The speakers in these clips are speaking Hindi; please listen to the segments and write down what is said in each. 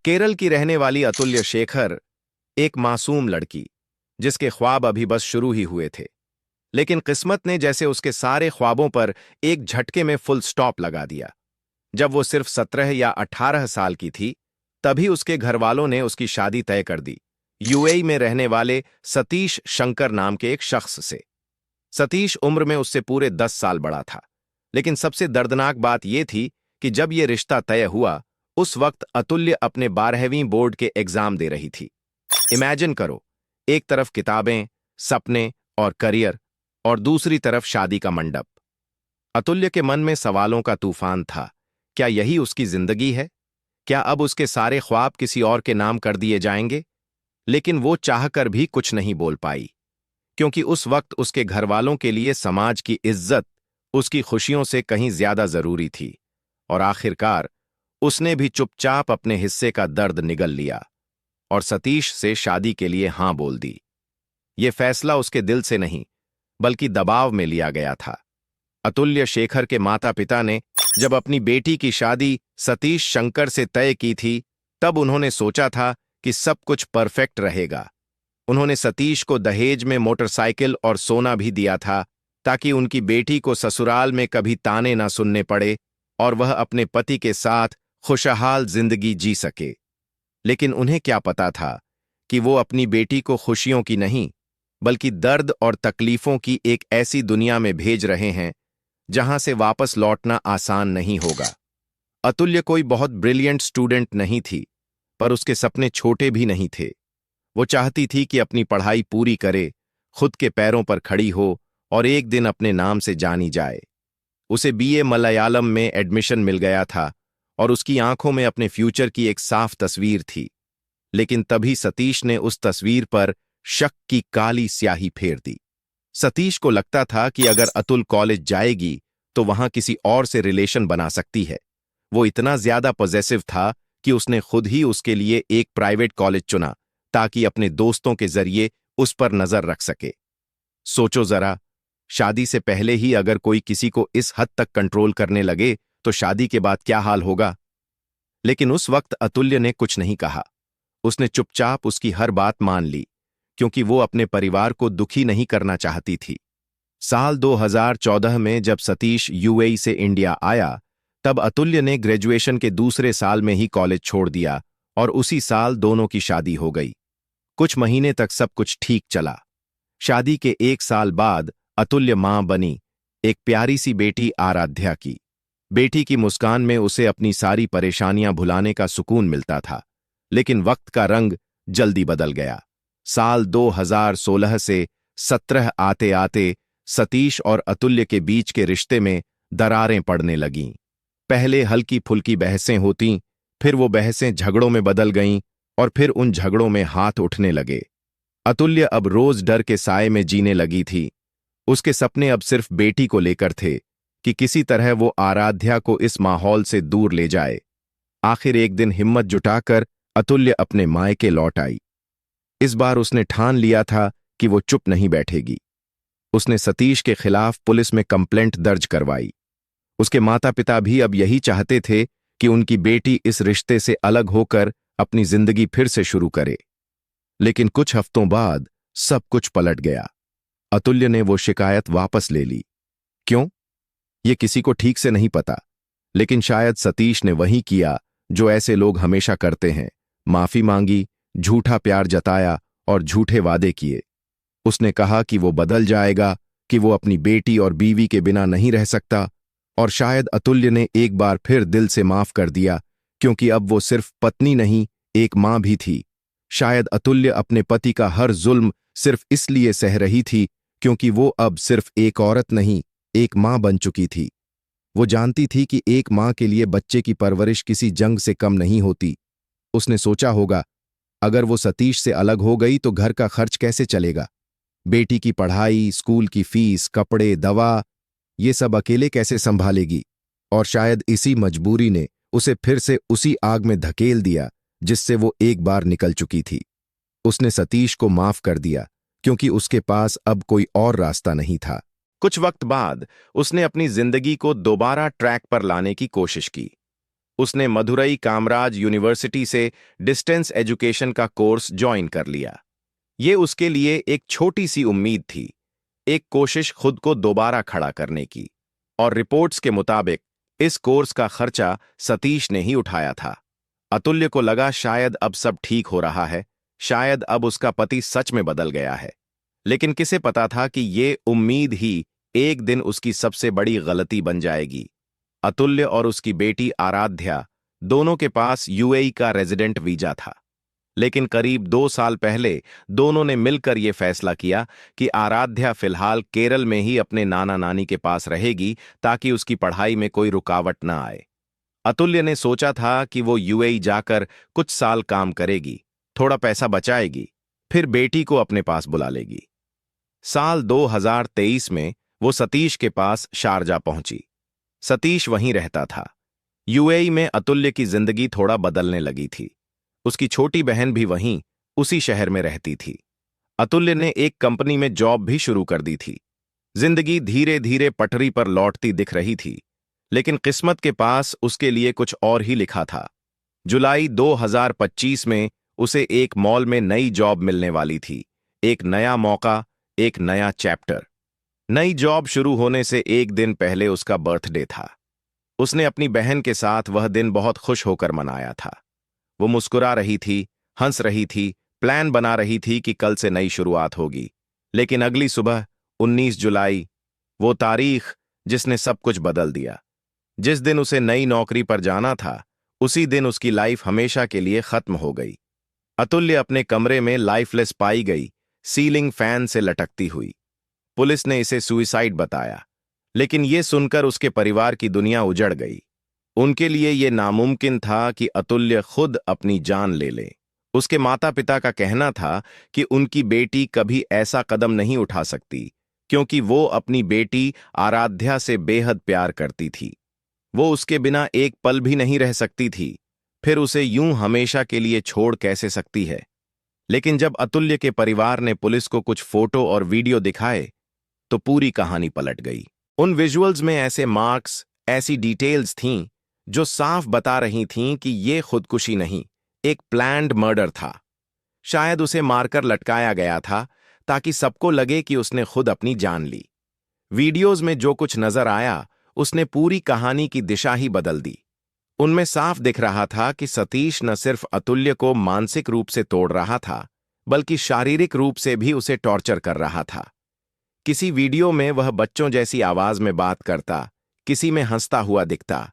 केरल की रहने वाली अतुल्य शेखर एक मासूम लड़की, जिसके ख्वाब अभी बस शुरू ही हुए थे। लेकिन किस्मत ने जैसे उसके सारे ख्वाबों पर एक झटके में फुल स्टॉप लगा दिया। जब वो सिर्फ 17 या 18 साल की थी, तभी उसके घरवालों ने उसकी शादी तय कर दी, यूएई में रहने वाले सतीश शंकर नाम के एक शख्स से। सतीश उम्र में उससे पूरे 10 साल बड़ा था। लेकिन सबसे दर्दनाक बात यह थी कि जब यह रिश्ता तय हुआ, उस वक्त अतुल्य अपने 12वीं बोर्ड के एग्जाम दे रही थी। इमेजिन करो, एक तरफ किताबें, सपने और करियर, और दूसरी तरफ शादी का मंडप। अतुल्य के मन में सवालों का तूफान था। क्या यही उसकी जिंदगी है? क्या अब उसके सारे ख्वाब किसी और के नाम कर दिए जाएंगे? लेकिन वो चाहकर भी कुछ नहीं बोल पाई, क्योंकि उस वक्त उसके घरवालों के लिए समाज की इज्जत उसकी खुशियों से कहीं ज्यादा जरूरी थी। और आखिरकार उसने भी चुपचाप अपने हिस्से का दर्द निगल लिया और सतीश से शादी के लिए हां बोल दी। ये फैसला उसके दिल से नहीं, बल्कि दबाव में लिया गया था। अतुल्य शेखर के माता पिता ने जब अपनी बेटी की शादी सतीश शंकर से तय की थी, तब उन्होंने सोचा था कि सब कुछ परफेक्ट रहेगा। उन्होंने सतीश को दहेज में मोटरसाइकिल और सोना भी दिया था, ताकि उनकी बेटी को ससुराल में कभी ताने ना सुनने पड़े और वह अपने पति के साथ खुशहाल जिंदगी जी सके। लेकिन उन्हें क्या पता था कि वो अपनी बेटी को खुशियों की नहीं, बल्कि दर्द और तकलीफों की एक ऐसी दुनिया में भेज रहे हैं जहां से वापस लौटना आसान नहीं होगा। अतुल्य कोई बहुत ब्रिलियंट स्टूडेंट नहीं थी, पर उसके सपने छोटे भी नहीं थे। वो चाहती थी कि अपनी पढ़ाई पूरी करे, खुद के पैरों पर खड़ी हो और एक दिन अपने नाम से जानी जाए। उसे बीए मलयालम में एडमिशन मिल गया था और उसकी आंखों में अपने फ्यूचर की एक साफ तस्वीर थी। लेकिन तभी सतीश ने उस तस्वीर पर शक की काली स्याही फेर दी। सतीश को लगता था कि अगर अतुल कॉलेज जाएगी तो वहां किसी और से रिलेशन बना सकती है। वो इतना ज्यादा पॉजेसिव था कि उसने खुद ही उसके लिए एक प्राइवेट कॉलेज चुना, ताकि अपने दोस्तों के जरिए उस पर नजर रख सके। सोचो जरा, शादी से पहले ही अगर कोई किसी को इस हद तक कंट्रोल करने लगे तो शादी के बाद क्या हाल होगा। लेकिन उस वक्त अतुल्य ने कुछ नहीं कहा। उसने चुपचाप उसकी हर बात मान ली, क्योंकि वो अपने परिवार को दुखी नहीं करना चाहती थी। साल 2014 में जब सतीश यूएई से इंडिया आया, तब अतुल्य ने ग्रेजुएशन के दूसरे साल में ही कॉलेज छोड़ दिया और उसी साल दोनों की शादी हो गई। कुछ महीने तक सब कुछ ठीक चला। शादी के एक साल बाद अतुल्य मां बनी, एक प्यारी सी बेटी आराध्या की। बेटी की मुस्कान में उसे अपनी सारी परेशानियां भुलाने का सुकून मिलता था। लेकिन वक्त का रंग जल्दी बदल गया। साल 2016 से 17 आते आते सतीश और अतुल्य के बीच के रिश्ते में दरारें पड़ने लगीं। पहले हल्की फुल्की बहसें होतीं, फिर वो बहसें झगड़ों में बदल गईं और फिर उन झगड़ों में हाथ उठने लगे। अतुल्य अब रोज डर के साए में जीने लगी थी। उसके सपने अब सिर्फ बेटी को लेकर थे कि किसी तरह वो आराध्या को इस माहौल से दूर ले जाए। आखिर एक दिन हिम्मत जुटाकर अतुल्य अपने मायके लौट आई। इस बार उसने ठान लिया था कि वो चुप नहीं बैठेगी। उसने सतीश के खिलाफ पुलिस में कंप्लेंट दर्ज करवाई। उसके माता पिता भी अब यही चाहते थे कि उनकी बेटी इस रिश्ते से अलग होकर अपनी जिंदगी फिर से शुरू करे। लेकिन कुछ हफ्तों बाद सब कुछ पलट गया। अतुल्य ने वो शिकायत वापस ले ली। क्यों? ये किसी को ठीक से नहीं पता, लेकिन शायद सतीश ने वही किया जो ऐसे लोग हमेशा करते हैं। माफी मांगी, झूठा प्यार जताया और झूठे वादे किए। उसने कहा कि वो बदल जाएगा, कि वो अपनी बेटी और बीवी के बिना नहीं रह सकता। और शायद अतुल्य ने एक बार फिर दिल से माफ कर दिया, क्योंकि अब वो सिर्फ पत्नी नहीं, एक मां भी थी। शायद अतुल्य अपने पति का हर जुल्म सिर्फ इसलिए सह रही थी क्योंकि वो अब सिर्फ एक औरत नहीं, एक मां बन चुकी थी। वो जानती थी कि एक मां के लिए बच्चे की परवरिश किसी जंग से कम नहीं होती। उसने सोचा होगा, अगर वो सतीश से अलग हो गई तो घर का खर्च कैसे चलेगा? बेटी की पढ़ाई, स्कूल की फीस, कपड़े, दवा, ये सब अकेले कैसे संभालेगी? और शायद इसी मजबूरी ने उसे फिर से उसी आग में धकेल दिया जिससे वो एक बार निकल चुकी थी। उसने सतीश को माफ कर दिया, क्योंकि उसके पास अब कोई और रास्ता नहीं था। कुछ वक्त बाद उसने अपनी जिंदगी को दोबारा ट्रैक पर लाने की कोशिश की। उसने मदुरई कामराज यूनिवर्सिटी से डिस्टेंस एजुकेशन का कोर्स ज्वाइन कर लिया। ये उसके लिए एक छोटी सी उम्मीद थी, एक कोशिश खुद को दोबारा खड़ा करने की। और रिपोर्ट्स के मुताबिक इस कोर्स का खर्चा सतीश ने ही उठाया था। अतुल्य को लगा शायद अब सब ठीक हो रहा है, शायद अब उसका पति सच में बदल गया है। लेकिन किसे पता था कि ये उम्मीद ही एक दिन उसकी सबसे बड़ी गलती बन जाएगी। अतुल्य और उसकी बेटी आराध्या दोनों के पास यूएई का रेजिडेंट वीजा था, लेकिन करीब 2 साल पहले दोनों ने मिलकर यह फैसला किया कि आराध्या फिलहाल केरल में ही अपने नाना नानी के पास रहेगी ताकि उसकी पढ़ाई में कोई रुकावट न आए। अतुल्य ने सोचा था कि वो यूएई जाकर कुछ साल काम करेगी, थोड़ा पैसा बचाएगी, फिर बेटी को अपने पास बुला लेगी। साल 2023 में वो सतीश के पास शारजा पहुंची। सतीश वहीं रहता था। यूएई में अतुल्य की जिंदगी थोड़ा बदलने लगी थी। उसकी छोटी बहन भी वहीं उसी शहर में रहती थी। अतुल्य ने एक कंपनी में जॉब भी शुरू कर दी थी। जिंदगी धीरे धीरे पटरी पर लौटती दिख रही थी, लेकिन किस्मत के पास उसके लिए कुछ और ही लिखा था। जुलाई 2025 में उसे एक मॉल में नई जॉब मिलने वाली थी। एक नया मौका, एक नया चैप्टर। नई जॉब शुरू होने से एक दिन पहले उसका बर्थडे था। उसने अपनी बहन के साथ वह दिन बहुत खुश होकर मनाया था। वो मुस्कुरा रही थी, हंस रही थी, प्लान बना रही थी कि कल से नई शुरुआत होगी। लेकिन अगली सुबह 19 जुलाई, वो तारीख जिसने सब कुछ बदल दिया। जिस दिन उसे नई नौकरी पर जाना था, उसी दिन उसकी लाइफ हमेशा के लिए खत्म हो गई। अतुल्य अपने कमरे में लाइफलेस पाई गई, सीलिंग फैन से लटकती हुई। पुलिस ने इसे सुइसाइड बताया, लेकिन यह सुनकर उसके परिवार की दुनिया उजड़ गई। उनके लिए यह नामुमकिन था कि अतुल्य खुद अपनी जान ले ले। उसके माता पिता का कहना था कि उनकी बेटी कभी ऐसा कदम नहीं उठा सकती, क्योंकि वो अपनी बेटी आराध्या से बेहद प्यार करती थी। वो उसके बिना एक पल भी नहीं रह सकती थी, फिर उसे यूं हमेशा के लिए छोड़ कैसे सकती है। लेकिन जब अतुल्य के परिवार ने पुलिस को कुछ फोटो और वीडियो दिखाए, तो पूरी कहानी पलट गई। उन विजुअल्स में ऐसे मार्क्स, ऐसी डिटेल्स थीं जो साफ बता रही थीं कि ये खुदकुशी नहीं, एक प्लान्ड मर्डर था। शायद उसे मारकर लटकाया गया था ताकि सबको लगे कि उसने खुद अपनी जान ली। वीडियोज में जो कुछ नजर आया, उसने पूरी कहानी की दिशा ही बदल दी। उनमें साफ दिख रहा था कि सतीश न सिर्फ अतुल्य को मानसिक रूप से तोड़ रहा था, बल्कि शारीरिक रूप से भी उसे टॉर्चर कर रहा था। किसी वीडियो में वह बच्चों जैसी आवाज में बात करता, किसी में हंसता हुआ दिखता,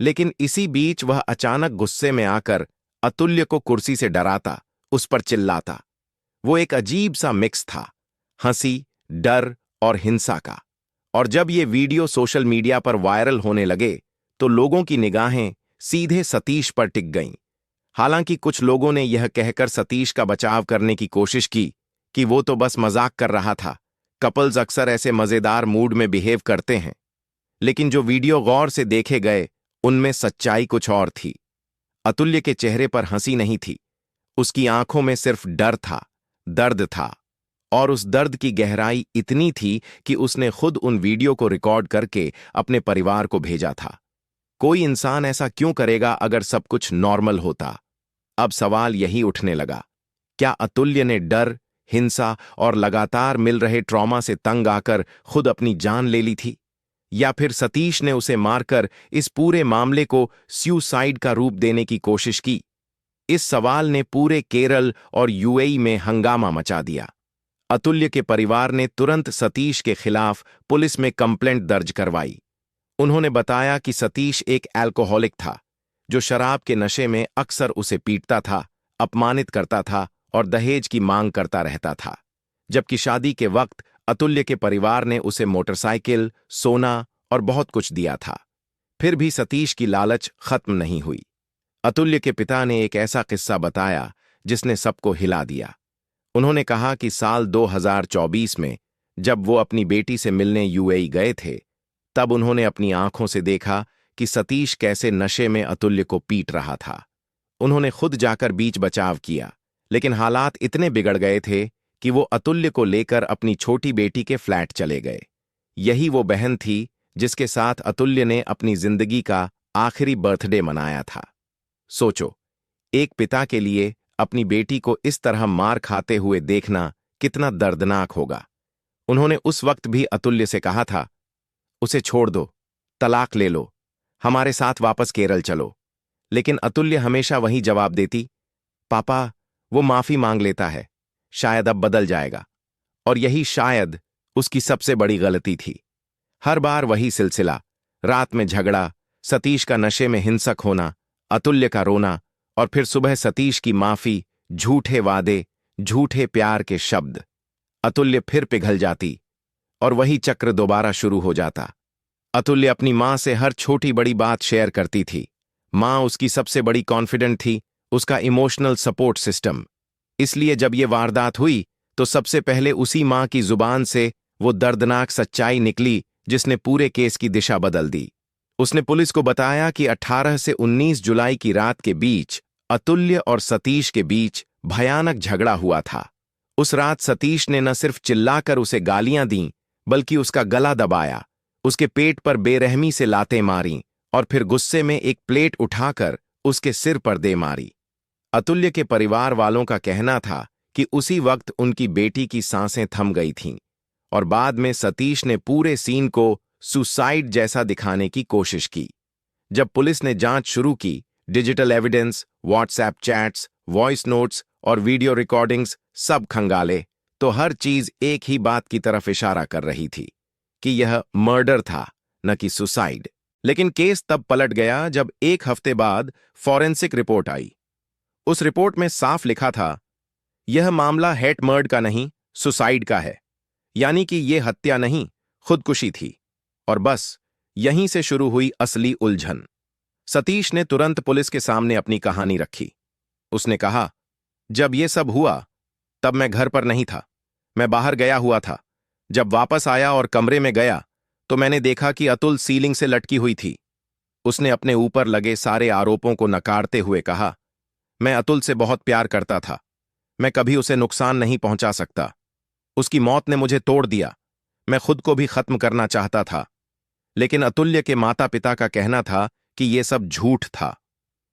लेकिन इसी बीच वह अचानक गुस्से में आकर अतुल्य को कुर्सी से डराता, उस पर चिल्लाता। वो एक अजीब सा मिक्स था, हंसी, डर और हिंसा का। और जब ये वीडियो सोशल मीडिया पर वायरल होने लगे, तो लोगों की निगाहें सीधे सतीश पर टिक गईं। हालांकि कुछ लोगों ने यह कहकर सतीश का बचाव करने की कोशिश की कि वो तो बस मजाक कर रहा था, कपल्स अक्सर ऐसे मजेदार मूड में बिहेव करते हैं। लेकिन जो वीडियो गौर से देखे गए, उनमें सच्चाई कुछ और थी। अतुल्य के चेहरे पर हंसी नहीं थी, उसकी आंखों में सिर्फ डर था, दर्द था। और उस दर्द की गहराई इतनी थी कि उसने खुद उन वीडियो को रिकॉर्ड करके अपने परिवार को भेजा था। कोई इंसान ऐसा क्यों करेगा अगर सब कुछ नॉर्मल होता? अब सवाल यही उठने लगा, क्या अतुल्य ने डर, हिंसा और लगातार मिल रहे ट्रॉमा से तंग आकर खुद अपनी जान ले ली थी? या फिर सतीश ने उसे मारकर इस पूरे मामले को सुसाइड का रूप देने की कोशिश की? इस सवाल ने पूरे केरल और यूएई में हंगामा मचा दिया। अतुल्य के परिवार ने तुरंत सतीश के खिलाफ पुलिस में कंप्लेंट दर्ज करवाई। उन्होंने बताया कि सतीश एक अल्कोहलिक था, जो शराब के नशे में अक्सर उसे पीटता था, अपमानित करता था और दहेज की मांग करता रहता था। जबकि शादी के वक्त अतुल्य के परिवार ने उसे मोटरसाइकिल, सोना और बहुत कुछ दिया था। फिर भी सतीश की लालच खत्म नहीं हुई। अतुल्य के पिता ने एक ऐसा किस्सा बताया जिसने सबको हिला दिया। उन्होंने कहा कि साल 2024 में जब वो अपनी बेटी से मिलने यूएई गए थे, तब उन्होंने अपनी आंखों से देखा कि सतीश कैसे नशे में अतुल्य को पीट रहा था। उन्होंने खुद जाकर बीच बचाव किया, लेकिन हालात इतने बिगड़ गए थे कि वो अतुल्य को लेकर अपनी छोटी बेटी के फ्लैट चले गए। यही वो बहन थी जिसके साथ अतुल्य ने अपनी जिंदगी का आखिरी बर्थडे मनाया था। सोचो, एक पिता के लिए अपनी बेटी को इस तरह मार खाते हुए देखना कितना दर्दनाक होगा। उन्होंने उस वक्त भी अतुल्य से कहा था, उसे छोड़ दो, तलाक ले लो, हमारे साथ वापस केरल चलो। लेकिन अतुल्य हमेशा वही जवाब देती, पापा, वो माफी मांग लेता है, शायद अब बदल जाएगा। और यही शायद उसकी सबसे बड़ी गलती थी। हर बार वही सिलसिला, रात में झगड़ा, सतीश का नशे में हिंसक होना, अतुल्य का रोना, और फिर सुबह सतीश की माफी, झूठे वादे, झूठे प्यार के शब्द। अतुल्य फिर पिघल जाती और वही चक्र दोबारा शुरू हो जाता। अतुल्य अपनी मां से हर छोटी बड़ी बात शेयर करती थी। मां उसकी सबसे बड़ी कॉन्फिडेंट थी, उसका इमोशनल सपोर्ट सिस्टम। इसलिए जब ये वारदात हुई तो सबसे पहले उसी मां की जुबान से वो दर्दनाक सच्चाई निकली जिसने पूरे केस की दिशा बदल दी। उसने पुलिस को बताया कि 18 से 19 जुलाई की रात के बीच अतुल्य और सतीश के बीच भयानक झगड़ा हुआ था। उस रात सतीश ने न सिर्फ चिल्लाकर उसे गालियां दीं, बल्कि उसका गला दबाया, उसके पेट पर बेरहमी से लातें मारीं और फिर गुस्से में एक प्लेट उठाकर उसके सिर पर दे मारी। अतुल्य के परिवार वालों का कहना था कि उसी वक्त उनकी बेटी की सांसें थम गई थीं और बाद में सतीश ने पूरे सीन को सुसाइड जैसा दिखाने की कोशिश की। जब पुलिस ने जांच शुरू की, digital evidence, WhatsApp chats, voice notes और वीडियो रिकॉर्डिंग्स सब खंगाले, तो हर चीज एक ही बात की तरफ इशारा कर रही थी कि यह मर्डर था, न कि सुसाइड। लेकिन केस तब पलट गया जब एक हफ्ते बाद फॉरेंसिक रिपोर्ट आई। उस रिपोर्ट में साफ लिखा था, यह मामला हेट मर्डर का नहीं, सुसाइड का है। यानी कि यह हत्या नहीं, खुदकुशी थी। और बस यहीं से शुरू हुई असली उलझन। सतीश ने तुरंत पुलिस के सामने अपनी कहानी रखी। उसने कहा, जब यह सब हुआ तब मैं घर पर नहीं था, मैं बाहर गया हुआ था। जब वापस आया और कमरे में गया तो मैंने देखा कि अतुल सीलिंग से लटकी हुई थी। उसने अपने ऊपर लगे सारे आरोपों को नकारते हुए कहा, मैं अतुल से बहुत प्यार करता था, मैं कभी उसे नुकसान नहीं पहुंचा सकता। उसकी मौत ने मुझे तोड़ दिया, मैं खुद को भी खत्म करना चाहता था। लेकिन अतुल्य के माता पिता का कहना था कि यह सब झूठ था।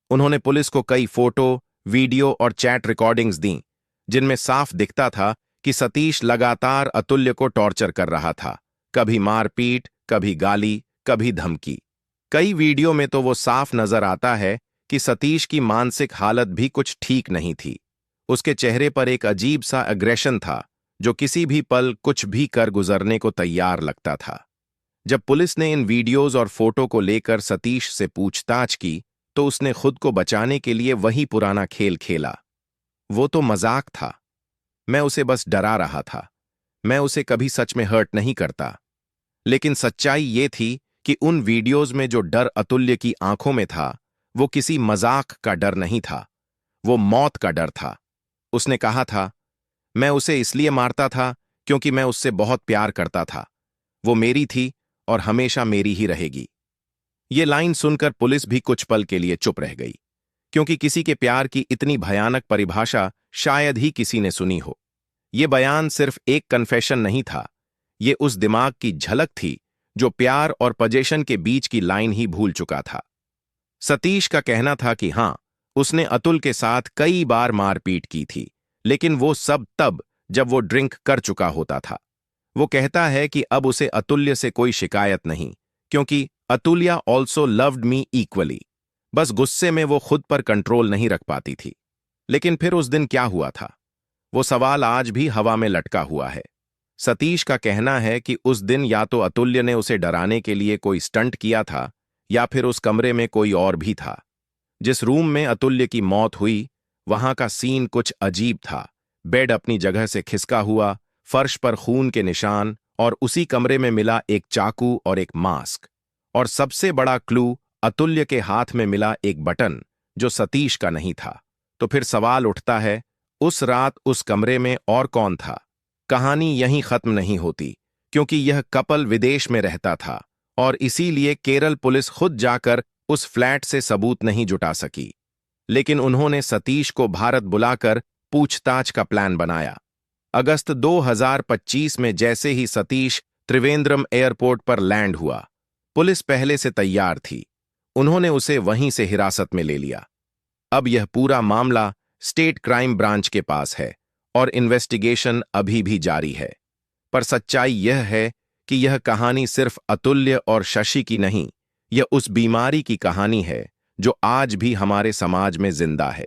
उन्होंने पुलिस को कई फोटो, वीडियो और चैट रिकॉर्डिंग्स दीं, जिनमें साफ दिखता था कि सतीश लगातार अतुल्य को टॉर्चर कर रहा था, कभी मारपीट, कभी गाली, कभी धमकी। कई वीडियो में तो वो साफ नजर आता है कि सतीश की मानसिक हालत भी कुछ ठीक नहीं थी। उसके चेहरे पर एक अजीब सा एग्रेशन था जो किसी भी पल कुछ भी कर गुजरने को तैयार लगता था। जब पुलिस ने इन वीडियोज और फोटो को लेकर सतीश से पूछताछ की तो उसने खुद को बचाने के लिए वही पुराना खेल खेला। वो तो मजाक था, मैं उसे बस डरा रहा था, मैं उसे कभी सच में हर्ट नहीं करता। लेकिन सच्चाई ये थी कि उन वीडियोज में जो डर अतुल्य की आंखों में था वो किसी मजाक का डर नहीं था, वो मौत का डर था। उसने कहा था, मैं उसे इसलिए मारता था क्योंकि मैं उससे बहुत प्यार करता था, वो मेरी थी और हमेशा मेरी ही रहेगी। ये लाइन सुनकर पुलिस भी कुछ पल के लिए चुप रह गई, क्योंकि किसी के प्यार की इतनी भयानक परिभाषा शायद ही किसी ने सुनी हो। ये बयान सिर्फ एक कन्फेशन नहीं था, ये उस दिमाग की झलक थी जो प्यार और पजेशन के बीच की लाइन ही भूल चुका था। सतीश का कहना था कि हां, उसने अतुल के साथ कई बार मारपीट की थी, लेकिन वो सब तब जब वो ड्रिंक कर चुका होता था। वो कहता है कि अब उसे अतुल्य से कोई शिकायत नहीं, क्योंकि Atulya also loved me equally. बस गुस्से में वो खुद पर कंट्रोल नहीं रख पाती थी। लेकिन फिर उस दिन क्या हुआ था, वो सवाल आज भी हवा में लटका हुआ है। सतीश का कहना है कि उस दिन या तो अतुल्य ने उसे डराने के लिए कोई स्टंट किया था या फिर उस कमरे में कोई और भी था। जिस रूम में अतुल्य की मौत हुई वहां का सीन कुछ अजीब था। बेड अपनी जगह से खिसका हुआ, फर्श पर खून के निशान और उसी कमरे में मिला एक चाकू और एक मास्क। और सबसे बड़ा क्लू, अतुल्य के हाथ में मिला एक बटन जो सतीश का नहीं था। तो फिर सवाल उठता है, उस रात उस कमरे में और कौन था? कहानी यहीं खत्म नहीं होती, क्योंकि यह कपल विदेश में रहता था और इसीलिए केरल पुलिस खुद जाकर उस फ्लैट से सबूत नहीं जुटा सकी। लेकिन उन्होंने सतीश को भारत बुलाकर पूछताछ का प्लान बनाया। अगस्त 2025 में जैसे ही सतीश त्रिवेंद्रम एयरपोर्ट पर लैंड हुआ, पुलिस पहले से तैयार थी। उन्होंने उसे वहीं से हिरासत में ले लिया। अब यह पूरा मामला स्टेट क्राइम ब्रांच के पास है और इन्वेस्टिगेशन अभी भी जारी है। पर सच्चाई यह है कि यह कहानी सिर्फ अतुल्य और शशि की नहीं, यह उस बीमारी की कहानी है जो आज भी हमारे समाज में जिंदा है,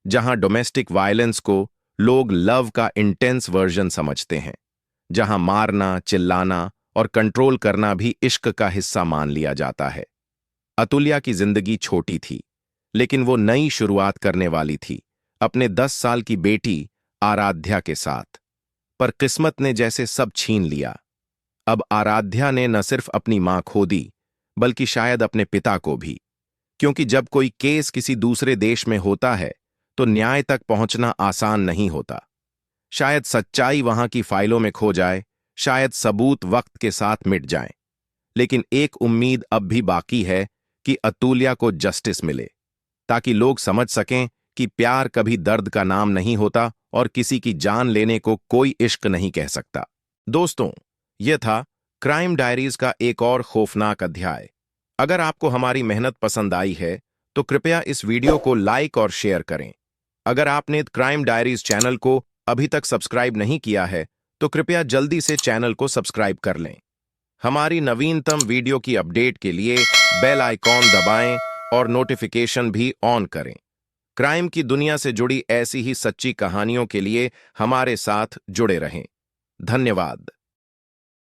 जहां डोमेस्टिक वायलेंस को लोग लव का इंटेंस वर्जन समझते हैं, जहां मारना, चिल्लाना और कंट्रोल करना भी इश्क का हिस्सा मान लिया जाता है। अतुल्या की जिंदगी छोटी थी, लेकिन वो नई शुरुआत करने वाली थी, अपने 10 साल की बेटी आराध्या के साथ। पर किस्मत ने जैसे सब छीन लिया। अब आराध्या ने न सिर्फ अपनी मां खो दी, बल्कि शायद अपने पिता को भी, क्योंकि जब कोई केस किसी दूसरे देश में होता है तो न्याय तक पहुंचना आसान नहीं होता। शायद सच्चाई वहां की फाइलों में खो जाए, शायद सबूत वक्त के साथ मिट जाएं, लेकिन एक उम्मीद अब भी बाकी है कि अतुल्या को जस्टिस मिले, ताकि लोग समझ सकें कि प्यार कभी दर्द का नाम नहीं होता और किसी की जान लेने को कोई इश्क नहीं कह सकता। दोस्तों, यह था क्राइम डायरीज का एक और खौफनाक अध्याय। अगर आपको हमारी मेहनत पसंद आई है तो कृपया इस वीडियो को लाइक और शेयर करें। अगर आपने क्राइम डायरीज चैनल को अभी तक सब्सक्राइब नहीं किया है तो कृपया जल्दी से चैनल को सब्सक्राइब कर लें। हमारी नवीनतम वीडियो की अपडेट के लिए बेल आइकॉन दबाएं और नोटिफिकेशन भी ऑन करें। क्राइम की दुनिया से जुड़ी ऐसी ही सच्ची कहानियों के लिए हमारे साथ जुड़े रहें। धन्यवाद।